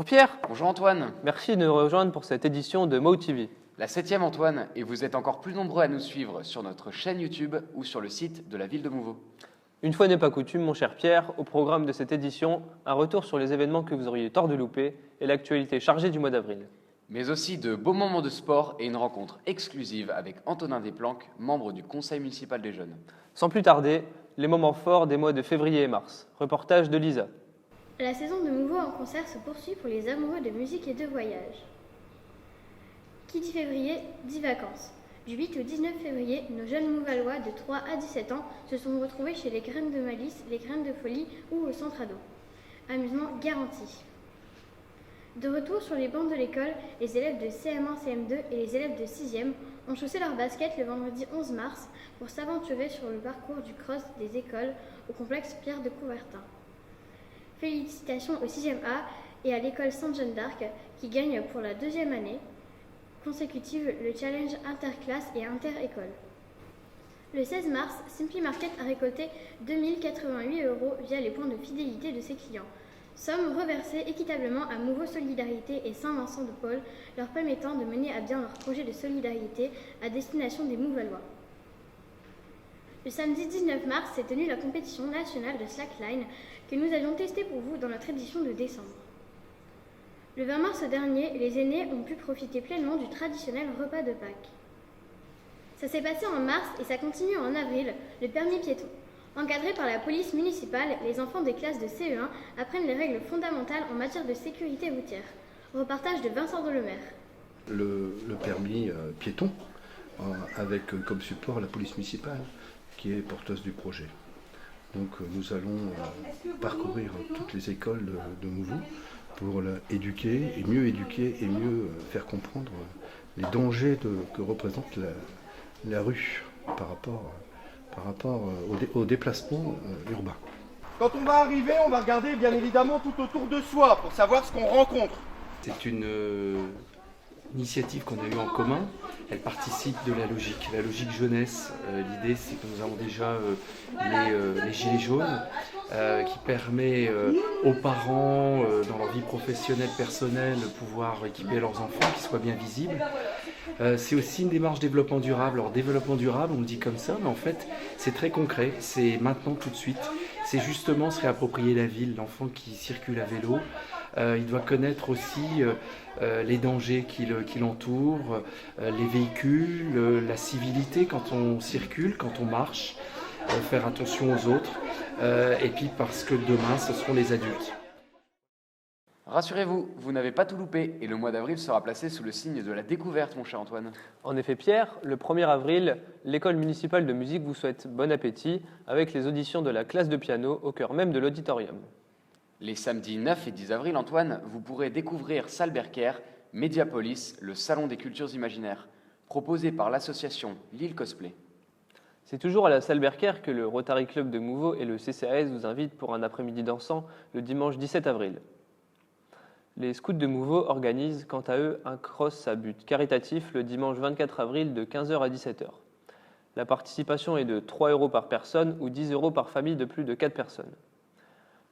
Bonjour Pierre, Bonjour Antoine. merci de nous rejoindre pour cette édition de Mo TV. La 7e Antoine, et vous êtes encore plus nombreux à nous suivre sur notre chaîne YouTube ou sur le site de la ville de Mouveau. Une fois n'est pas coutume, mon cher Pierre, au programme de cette édition, un retour sur les événements que vous auriez tort de louper et l'actualité chargée du mois d'avril. Mais aussi de beaux moments de sport et une rencontre exclusive avec Antonin Desplanques, membre du conseil municipal des jeunes. Sans plus tarder, les moments forts des mois de février et mars. Reportage de Lisa. La saison de Mouveau en concert se poursuit pour les amoureux de musique et de voyage. Qui dit février, dit vacances. Du 8 au 19 février, nos jeunes Mouvalois de 3 à 17 ans se sont retrouvés chez les Graines de Malice, les Graines de Folie ou au Centre Ado. Amusement garanti. De retour sur les bancs de l'école, les élèves de CM1, CM2 et les élèves de 6e ont chaussé leurs baskets le vendredi 11 mars pour s'aventurer sur le parcours du cross des écoles au complexe Pierre de Coubertin. Félicitations au 6e A et à l'école Sainte-Jeanne d'Arc qui gagne pour la deuxième année consécutive le challenge interclasse et inter-école. Le 16 mars, Simply Market a récolté 2088 € via les points de fidélité de ses clients. Somme reversée équitablement à Mouveau Solidarité et Saint-Vincent de Paul, leur permettant de mener à bien leur projet de solidarité à destination des Mouvalois. Le samedi 19 mars s'est tenue la compétition nationale de slackline que nous avions testée pour vous dans notre édition de décembre. Le 20 mars dernier, les aînés ont pu profiter pleinement du traditionnel repas de Pâques. Ça s'est passé en mars et ça continue en avril, le permis piéton. Encadrés par la police municipale, les enfants des classes de CE1 apprennent les règles fondamentales en matière de sécurité routière. Reportage de Vincent Delemaire. Le permis piéton, avec comme support la police municipale, qui est porteuse du projet. Donc nous allons parcourir toutes les écoles de Mouveau pour éduquer et mieux faire comprendre les dangers que représente la rue par rapport au déplacement urbain. Quand on va arriver, on va regarder bien évidemment tout autour de soi pour savoir ce qu'on rencontre. C'est une initiative qu'on a eue en commun. Elle participe de la logique jeunesse. L'idée, c'est que nous avons déjà les gilets jaunes qui permet aux parents, dans leur vie professionnelle, personnelle, de pouvoir équiper leurs enfants, qu'ils soient bien visibles. C'est aussi une démarche développement durable. Alors développement durable, on le dit comme ça, mais en fait, c'est très concret. C'est maintenant, tout de suite. C'est justement se réapproprier la ville. L'enfant qui circule à vélo, il doit connaître aussi les dangers qui l'entourent, les véhicules, la civilité quand on circule, quand on marche, faire attention aux autres, et puis parce que demain, ce seront les adultes. Rassurez-vous, vous n'avez pas tout loupé et le mois d'avril sera placé sous le signe de la découverte, mon cher Antoine. En effet Pierre, le 1er avril, l'école municipale de musique vous souhaite bon appétit avec les auditions de la classe de piano au cœur même de l'auditorium. Les samedis 9 et 10 avril, Antoine, vous pourrez découvrir Salle Berker, Mediapolis, le salon des cultures imaginaires, proposé par l'association Lille Cosplay. C'est toujours à la salle Berker que le Rotary Club de Mouveau et le CCAS vous invitent pour un après-midi dansant le dimanche 17 avril. Les scouts de Mouveau organisent quant à eux un cross à but caritatif le dimanche 24 avril de 15h à 17h. La participation est de 3 € par personne ou 10 € par famille de plus de 4 personnes.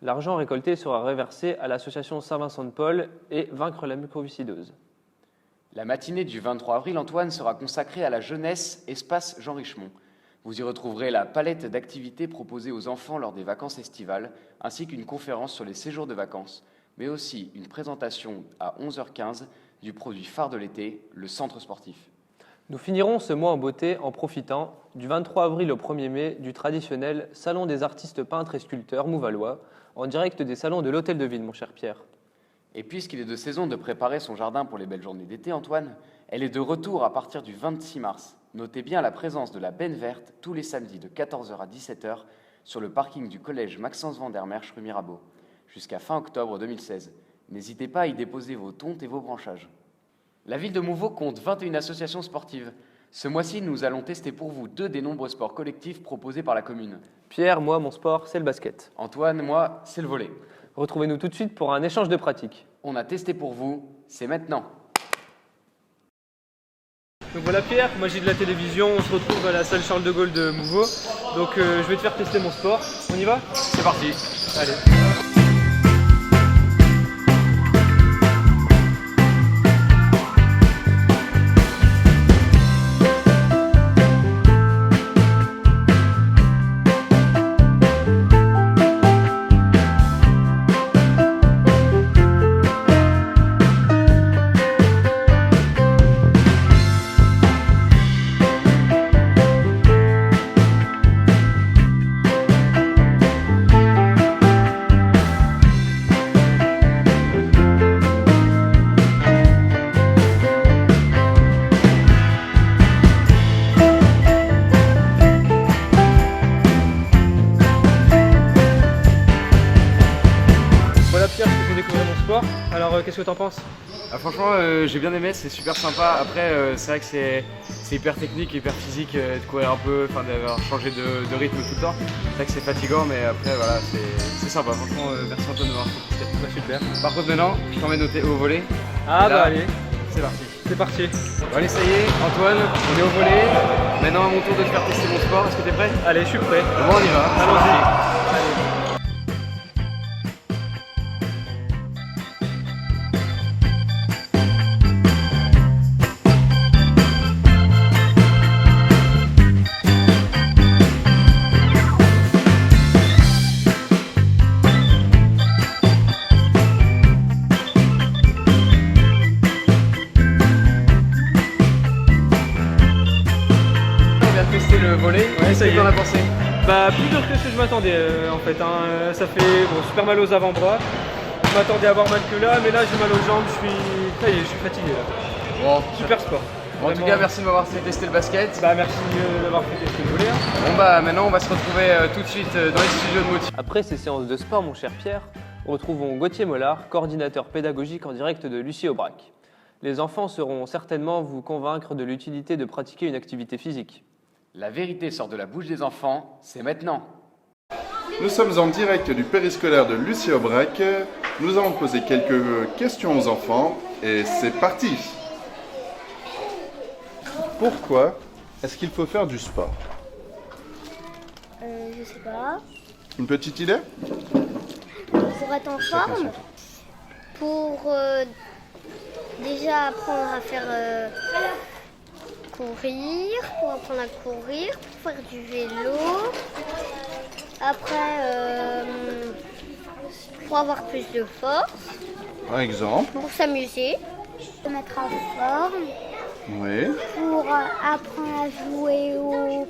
L'argent récolté sera reversé à l'association Saint-Vincent de Paul et Vaincre la mucoviscidose. La matinée du 23 avril, Antoine, sera consacrée à la jeunesse Espace Jean Richemont. Vous y retrouverez la palette d'activités proposées aux enfants lors des vacances estivales, ainsi qu'une conférence sur les séjours de vacances, mais aussi une présentation à 11h15 du produit phare de l'été, le centre sportif. Nous finirons ce mois en beauté en profitant du 23 avril au 1er mai du traditionnel Salon des artistes peintres et sculpteurs Mouvalois, en direct des salons de l'Hôtel de Ville, mon cher Pierre. Et puisqu'il est de saison de préparer son jardin pour les belles journées d'été, Antoine, elle est de retour à partir du 26 mars. Notez bien la présence de la Benne Verte tous les samedis de 14h à 17h sur le parking du collège Maxence Vandermerch rue Mirabeau, jusqu'à fin octobre 2016. N'hésitez pas à y déposer vos tontes et vos branchages. La ville de Mouveau compte 21 associations sportives. Ce mois-ci, nous allons tester pour vous 2 des nombreux sports collectifs proposés par la commune. Pierre, moi, mon sport, c'est le basket. Antoine, moi, c'est le volley. Retrouvez-nous tout de suite pour un échange de pratiques. On a testé pour vous, c'est maintenant. Donc voilà Pierre, magie de la télévision, on se retrouve à la salle Charles de Gaulle de Mouveau. Donc je vais te faire tester mon sport. On y va ? C'est parti. Allez. sport. Alors, qu'est-ce que t'en penses? Ah, franchement, j'ai bien aimé, c'est super sympa. Après, c'est vrai que c'est hyper technique, hyper physique de courir un peu, d'avoir changé de rythme tout le temps. C'est vrai que c'est fatigant, mais après, voilà, c'est sympa. Franchement, merci Antoine de m'avoir fait. Bah, super. Par contre, maintenant, je t'emmène au volley. Ah, Et là, bah allez, c'est parti. c'est parti. Bon, allez, ça y est, Antoine, on est au volley. Maintenant, à mon tour de te faire tester mon sport. Est-ce que t'es prêt? Allez, je suis prêt. Bon, on y va. Allons-y. On vient de tester le volley. Ouais, ça y est. Qu'est-ce que t'en as pensé? Bah, plus dur que ce que je m'attendais en fait. Hein. Ça fait super mal aux avant-bras. Je m'attendais à avoir mal que là, mais là j'ai mal aux jambes. Ça y est, je suis fatigué là. Bon, Super sport. en tout Vraiment. cas, merci de m'avoir fait tester le basket. Bah, merci d'avoir fait tester le volley. Hein. Bon, bah, maintenant, on va se retrouver tout de suite dans les studios de Motif. Après ces séances de sport, mon cher Pierre, retrouvons Gauthier Mollard, coordinateur pédagogique en direct de Lucie Aubrac. Les enfants sauront certainement vous convaincre de l'utilité de pratiquer une activité physique. La vérité sort de la bouche des enfants, c'est maintenant. Nous sommes en direct du périscolaire de Lucie Aubrac. Nous allons poser quelques questions aux enfants et c'est parti. Pourquoi est-ce qu'il faut faire du sport? Je sais pas. Une petite idée? Pour être en forme, pour déjà apprendre à faire courir, pour apprendre à courir, pour faire du vélo. Après, pour avoir plus de force, Par exemple. pour s'amuser, se mettre en forme, Oui. pour apprendre à jouer au,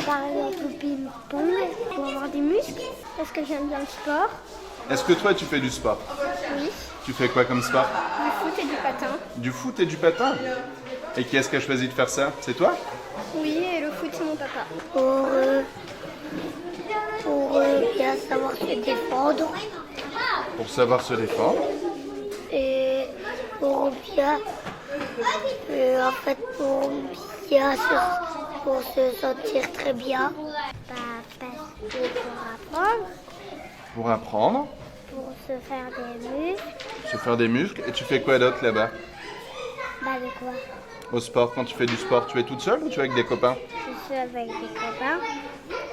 par exemple, au ping-pong, pour avoir des muscles, parce que j'aime bien le sport. Est-ce que toi tu fais du sport? Oui, Tu fais quoi comme sport? du foot et du patin. Du foot et du patin? Et qui est-ce qui a choisi de faire ça? C'est toi? Oui, et le foot, c'est mon papa. Pour bien savoir se défendre Pour savoir se défendre. et pour bien, en fait, pour bien pour se sentir très bien. Parce que pour apprendre, Pour apprendre, pour se faire des muscles, se faire des muscles. Et tu fais quoi d'autre là-bas? bah de quoi? Au sport, quand tu fais du sport, tu es toute seule ou tu es avec des copains? Je suis avec des copains.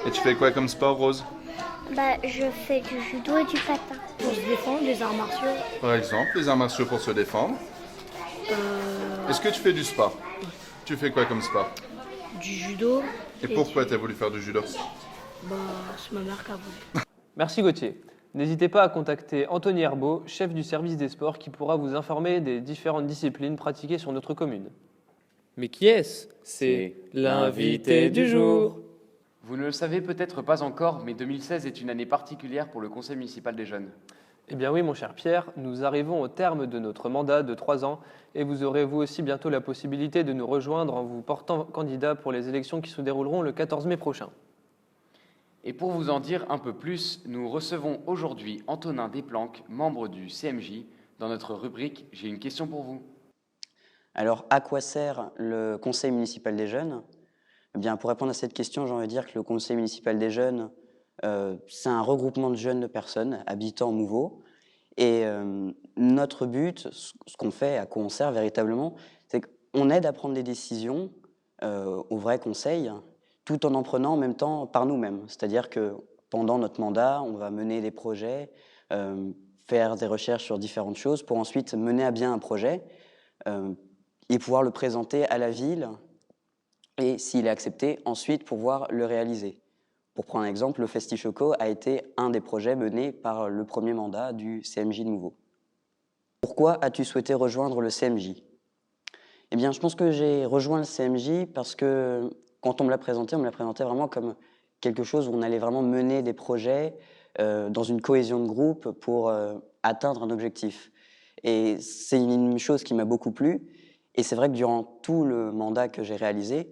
Et tu fais quoi comme sport, Rose? Bah je fais du judo et du patin. Pour se défendre, des arts martiaux. Par exemple, les arts martiaux pour se défendre. Est-ce que tu fais du sport? Tu fais quoi comme sport? Du judo. Et pourquoi tu as voulu faire du judo? Bah, c'est ma mère qui a voulu. Merci Gauthier. N'hésitez pas à contacter Anthony Herbeau, chef du service des sports, qui pourra vous informer des différentes disciplines pratiquées sur notre commune. Mais qui est-ce? C'est l'invité du jour. Vous ne le savez peut-être pas encore, mais 2016 est une année particulière pour le Conseil municipal des jeunes. Eh bien oui, mon cher Pierre, nous arrivons au terme de notre mandat de 3 ans et vous aurez vous aussi bientôt la possibilité de nous rejoindre en vous portant candidat pour les élections qui se dérouleront le 14 mai prochain. Et pour vous en dire un peu plus, nous recevons aujourd'hui Antonin Desplanques, membre du CMJ, dans notre rubrique « J'ai une question pour vous ». Alors, à quoi sert le Conseil municipal des jeunes? Eh bien, pour répondre à cette question, j'ai envie de dire que le Conseil municipal des jeunes, c'est un regroupement de jeunes de personnes habitant Mouveau. Et notre but, ce qu'on fait, à quoi on sert véritablement, c'est qu'on aide à prendre des décisions au vrai conseil, tout en prenant en même temps par nous-mêmes. C'est-à-dire que pendant notre mandat, on va mener des projets, faire des recherches sur différentes choses pour ensuite mener à bien un projet et pouvoir le présenter à la ville et, s'il est accepté, ensuite pouvoir le réaliser. Pour prendre un exemple, le Festi-Choco a été un des projets menés par le premier mandat du CMJ de Mouveau. Pourquoi as-tu souhaité rejoindre le CMJ? Eh bien, je pense que j'ai rejoint le CMJ parce que quand on me l'a présenté vraiment comme quelque chose où on allait vraiment mener des projets dans une cohésion de groupe pour atteindre un objectif. Et c'est une chose qui m'a beaucoup plu. Et c'est vrai que durant tout le mandat que j'ai réalisé,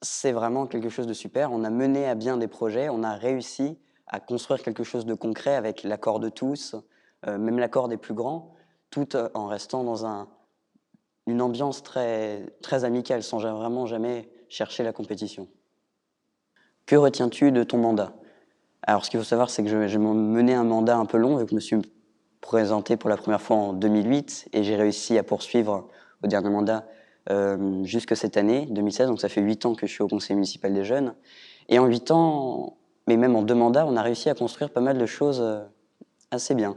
c'est vraiment quelque chose de super. On a mené à bien des projets, on a réussi à construire quelque chose de concret avec l'accord de tous, même l'accord des plus grands, tout en restant dans une ambiance très, très amicale, sans vraiment jamais chercher la compétition. Que retiens-tu de ton mandat? Alors, ce qu'il faut savoir, c'est que j'ai mené un mandat un peu long, vu que je me suis présenté pour la première fois en 2008, et j'ai réussi à poursuivre au dernier mandat jusque cette année, 2016, donc ça fait 8 ans que je suis au conseil municipal des jeunes. Et en 8 ans, mais même en 2 mandats, on a réussi à construire pas mal de choses assez bien.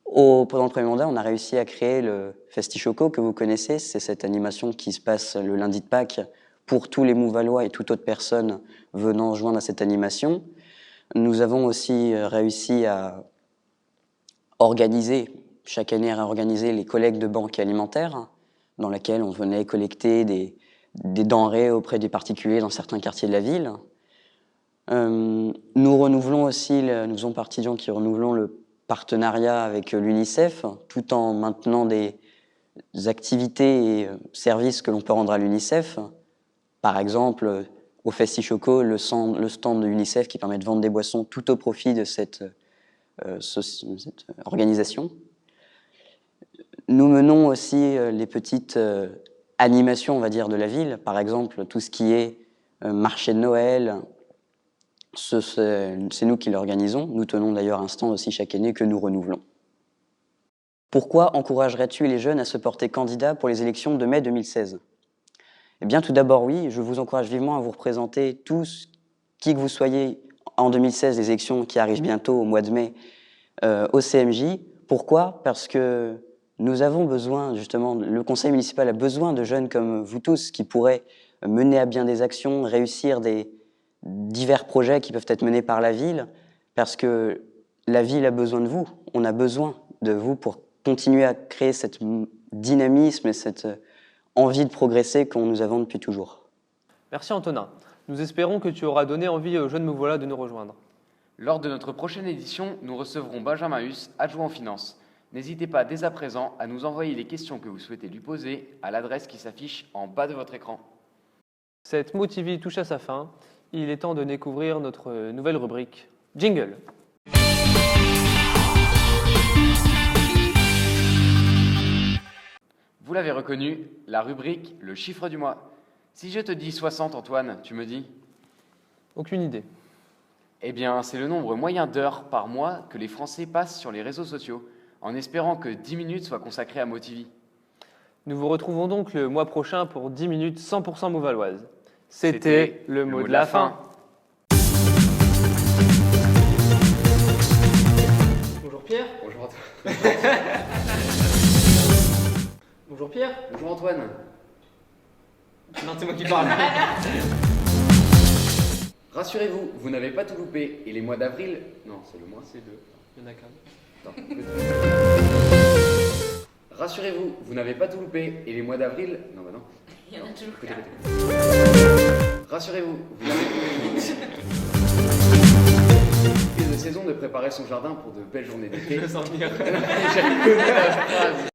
Pendant le premier mandat, on a réussi à créer le Festi-Choco que vous connaissez. C'est cette animation qui se passe le lundi de Pâques pour tous les Mouvalois et toute autre personne venant joindre à cette animation. Nous avons aussi réussi à organiser, chaque année à réorganiser les collectes de banques alimentaires, dans laquelle on venait collecter des denrées auprès des particuliers dans certains quartiers de la ville. Nous renouvelons aussi, nous faisons partie des gens qui renouvelons le partenariat avec l'UNICEF, tout en maintenant des activités et services que l'on peut rendre à l'UNICEF. Par exemple, au Festi-Choco, le stand de l'UNICEF qui permet de vendre des boissons tout au profit de cette organisation. Nous menons aussi les petites animations, on va dire, de la ville. Par exemple, tout ce qui est marché de Noël, c'est nous qui l'organisons. Nous tenons d'ailleurs un stand aussi chaque année que nous renouvelons. Pourquoi encouragerais-tu les jeunes à se porter candidats pour les élections de mai 2016 ? Eh bien, tout d'abord, oui, je vous encourage vivement à vous représenter tous, qui que vous soyez, en 2016, les élections qui arrivent bientôt au mois de mai, au CMJ. Pourquoi ? Parce que nous avons besoin, justement, le conseil municipal a besoin de jeunes comme vous tous qui pourraient mener à bien des actions, réussir des divers projets qui peuvent être menés par la ville, parce que la ville a besoin de vous. On a besoin de vous pour continuer à créer cet dynamisme et cette envie de progresser que nous avons depuis toujours. Merci Antonin. Nous espérons que tu auras donné envie aux jeunes Mouvois de nous rejoindre. Lors de notre prochaine édition, nous recevrons Benjamin Huss, adjoint en finance. N'hésitez pas dès à présent à nous envoyer les questions que vous souhaitez lui poser à l'adresse qui s'affiche en bas de votre écran. Cette MoTV touche à sa fin. Il est temps de découvrir notre nouvelle rubrique Jingle. Vous l'avez reconnu, la rubrique Le chiffre du mois. Si je te dis 60, Antoine, tu me dis ? Aucune idée. Eh bien, c'est le nombre moyen d'heures par mois que les Français passent sur les réseaux sociaux, en espérant que 10 minutes soient consacrées à MoTV. Nous vous retrouvons donc le mois prochain pour 10 minutes 100% mouvaloises. C'était le mot de la fin. Bonjour Pierre. Bonjour Antoine. Bonjour Pierre. Bonjour Antoine. Non, c'est moi qui parle. Rassurez-vous, vous n'avez pas tout loupé. Et les mois d'avril... Non, c'est le mois, c'est deux. Il y en a qu'un. Rassurez-vous, vous n'avez pas tout loupé. Et les mois d'avril... Non, bah non. Il y en a toujours Écoutez. Rassurez-vous, vous n'avez de saison de préparer son jardin pour de belles journées d'été. Je sens bien. J'avais connu la phrase.